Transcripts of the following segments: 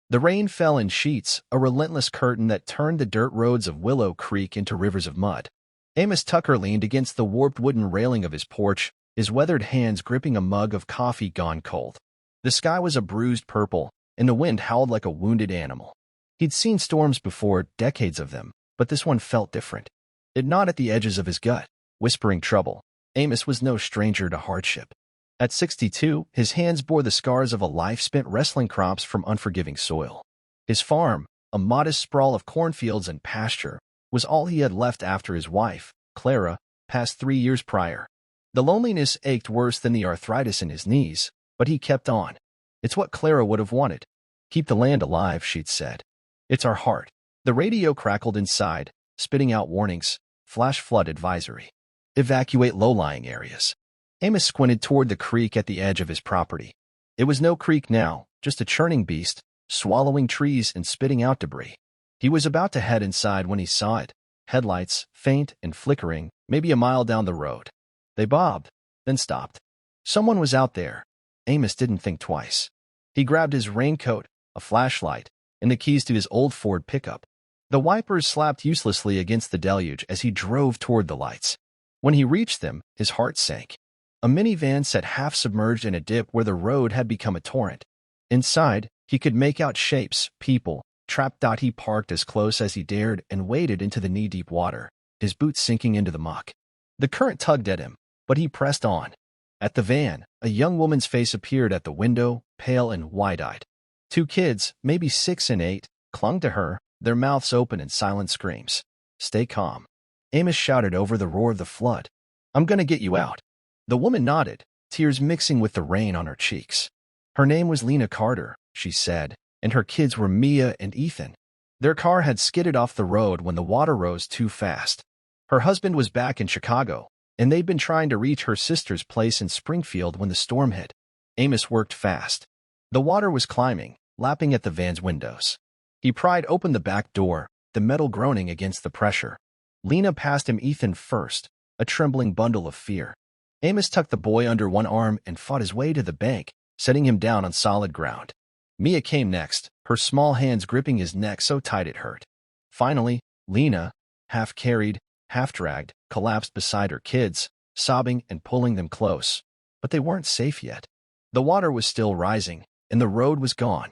The rain fell in sheets, a relentless curtain that turned the dirt roads of Willow Creek into rivers of mud. Amos Tucker leaned against the warped wooden railing of his porch, his weathered hands gripping a mug of coffee gone cold. The sky was a bruised purple, and the wind howled like a wounded animal. He'd seen storms before, decades of them, but this one felt different. It gnawed at the edges of his gut, whispering trouble. Amos was no stranger to hardship. At 62, his hands bore the scars of a life spent wrestling crops from unforgiving soil. His farm, a modest sprawl of cornfields and pasture, was all he had left after his wife, Clara, passed 3 years prior. The loneliness ached worse than the arthritis in his knees, but he kept on. It's what Clara would have wanted. Keep the land alive, she'd said. It's our heart. The radio crackled inside, spitting out warnings. Flash flood advisory. Evacuate low-lying areas. Amos squinted toward the creek at the edge of his property. It was no creek now, just a churning beast, swallowing trees and spitting out debris. He was about to head inside when he saw it, headlights, faint and flickering, maybe a mile down the road. They bobbed, then stopped. Someone was out there. Amos didn't think twice. He grabbed his raincoat, a flashlight, and the keys to his old Ford pickup. The wipers slapped uselessly against the deluge as he drove toward the lights. When he reached them, his heart sank. A minivan sat half-submerged in a dip where the road had become a torrent. Inside, he could make out shapes, people, trapped. He parked as close as he dared and waded into the knee-deep water, his boots sinking into the muck. The current tugged at him, but he pressed on. At the van, a young woman's face appeared at the window, pale and wide-eyed. 2 kids, maybe 6 and 8, clung to her, their mouths open in silent screams. Stay calm. Amos shouted over the roar of the flood. I'm gonna get you out. The woman nodded, tears mixing with the rain on her cheeks. Her name was Lena Carter, she said, and her kids were Mia and Ethan. Their car had skidded off the road when the water rose too fast. Her husband was back in Chicago, and they'd been trying to reach her sister's place in Springfield when the storm hit. Amos worked fast. The water was climbing, lapping at the van's windows. He pried open the back door, the metal groaning against the pressure. Lena passed him Ethan first, a trembling bundle of fear. Amos tucked the boy under one arm and fought his way to the bank, setting him down on solid ground. Mia came next, her small hands gripping his neck so tight it hurt. Finally, Lena, half carried, half dragged, collapsed beside her kids, sobbing and pulling them close. But they weren't safe yet. The water was still rising, and the road was gone.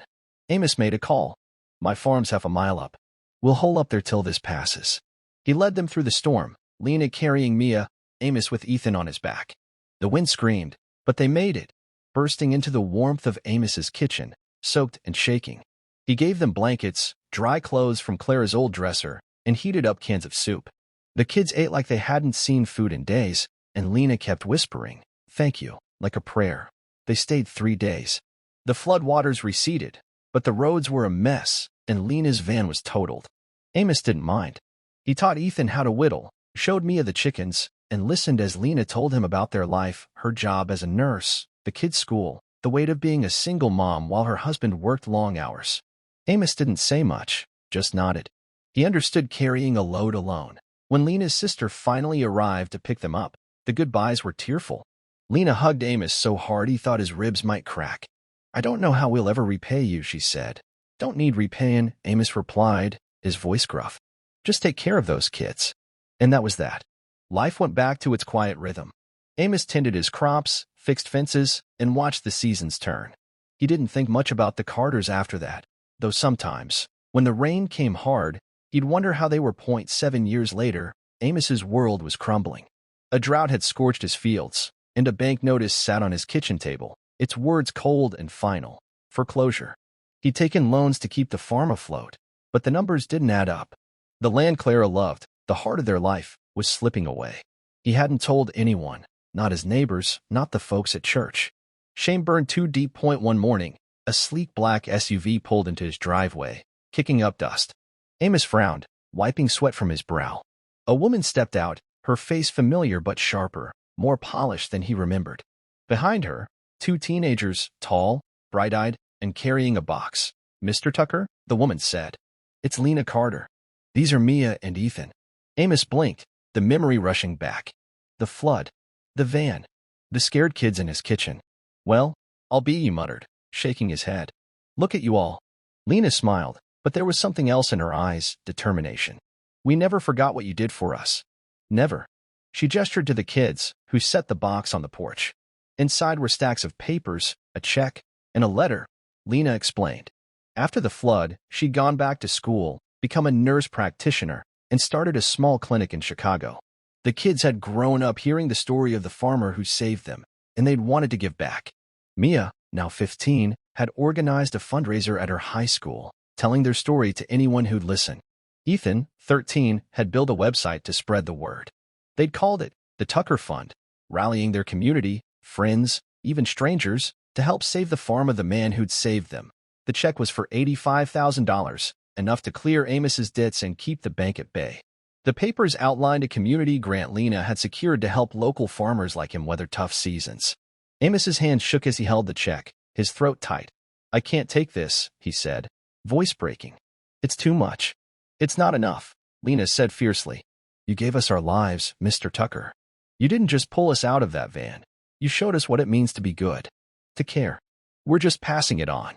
Amos made a call. My farm's half a mile up. We'll hole up there till this passes. He led them through the storm, Lena carrying Mia, Amos with Ethan on his back. The wind screamed, but they made it, bursting into the warmth of Amos's kitchen, soaked and shaking. He gave them blankets, dry clothes from Clara's old dresser, and heated up cans of soup. The kids ate like they hadn't seen food in days, and Lena kept whispering, "Thank you," like a prayer. They stayed 3 days. The flood waters receded, but the roads were a mess, and Lena's van was totaled. Amos didn't mind. He taught Ethan how to whittle, showed Mia the chickens, and listened as Lena told him about their life, her job as a nurse, the kids' school, the weight of being a single mom while her husband worked long hours. Amos didn't say much, just nodded. He understood carrying a load alone. When Lena's sister finally arrived to pick them up, the goodbyes were tearful. Lena hugged Amos so hard he thought his ribs might crack. I don't know how we'll ever repay you, she said. Don't need repaying, Amos replied, his voice gruff. Just take care of those kids. And that was that. Life went back to its quiet rhythm. Amos tended his crops, fixed fences, and watched the seasons turn. He didn't think much about the Carters after that, though sometimes, when the rain came hard, he'd wonder how they were. 7 years later, Amos's world was crumbling. A drought had scorched his fields, and a bank notice sat on his kitchen table, its words cold and final. Foreclosure. He'd taken loans to keep the farm afloat, but the numbers didn't add up. The land Clara loved, the heart of their life, was slipping away. He hadn't told anyone, not his neighbors, not the folks at church. Shame burned too deep. One morning, a sleek black SUV pulled into his driveway, kicking up dust. Amos frowned, wiping sweat from his brow. A woman stepped out, her face familiar but sharper, more polished than he remembered. Behind her, 2 teenagers, tall, bright-eyed, and carrying a box. Mr. Tucker, the woman said. It's Lena Carter. These are Mia and Ethan. Amos blinked, the memory rushing back. The flood. The van. The scared kids in his kitchen. Well, I'll be, he muttered, shaking his head. Look at you all. Lena smiled, but there was something else in her eyes, determination. We never forgot what you did for us. Never. She gestured to the kids, who set the box on the porch. Inside were stacks of papers, a check, and a letter, Lena explained. After the flood, she'd gone back to school, become a nurse practitioner, and started a small clinic in Chicago. The kids had grown up hearing the story of the farmer who saved them, and they'd wanted to give back. Mia, now 15, had organized a fundraiser at her high school, telling their story to anyone who'd listen. Ethan, 13, had built a website to spread the word. They'd called it the Tucker Fund, rallying their community, friends, even strangers, to help save the farm of the man who'd saved them. The check was for $85,000, enough to clear Amos's debts and keep the bank at bay. The papers outlined a community grant Lena had secured to help local farmers like him weather tough seasons. Amos's hand shook as he held the check, his throat tight. I can't take this, he said, voice breaking. It's too much. It's not enough, Lena said fiercely. You gave us our lives, Mr. Tucker. You didn't just pull us out of that van. You showed us what it means to be good, to care. We're just passing it on.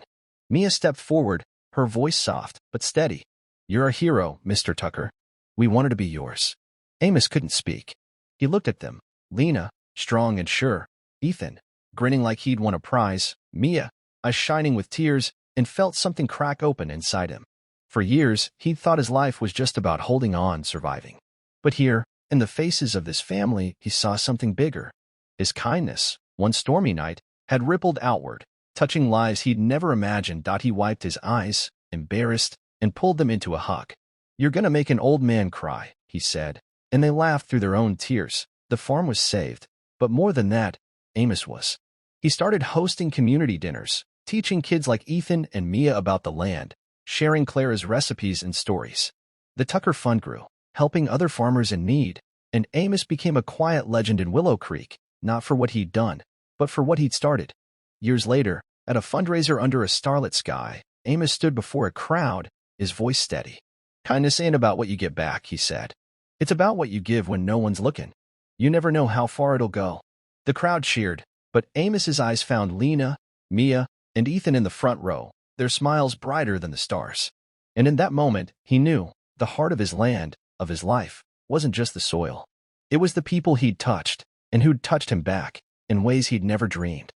Mia stepped forward, her voice soft but steady. You're a hero, Mr. Tucker. We wanted to be yours. Amos couldn't speak. He looked at them. Lena, strong and sure. Ethan, grinning like he'd won a prize. Mia, eyes shining with tears, and felt something crack open inside him. For years, he'd thought his life was just about holding on, surviving. But here, in the faces of this family, he saw something bigger. His kindness, one stormy night, had rippled outward, touching lives he'd never imagined. He wiped his eyes, embarrassed, and pulled them into a hug. You're gonna make an old man cry, he said, and they laughed through their own tears. The farm was saved, but more than that, Amos was. He started hosting community dinners, teaching kids like Ethan and Mia about the land, sharing Clara's recipes and stories. The Tucker Fund grew, helping other farmers in need, and Amos became a quiet legend in Willow Creek, not for what he'd done, but for what he'd started. Years later, at a fundraiser under a starlit sky, Amos stood before a crowd, his voice steady. Kindness ain't about what you get back, he said. It's about what you give when no one's looking. You never know how far it'll go. The crowd cheered, but Amos's eyes found Lena, Mia, and Ethan in the front row, their smiles brighter than the stars. And in that moment, he knew the heart of his land, of his life, wasn't just the soil. It was the people he'd touched, and who'd touched him back, in ways he'd never dreamed.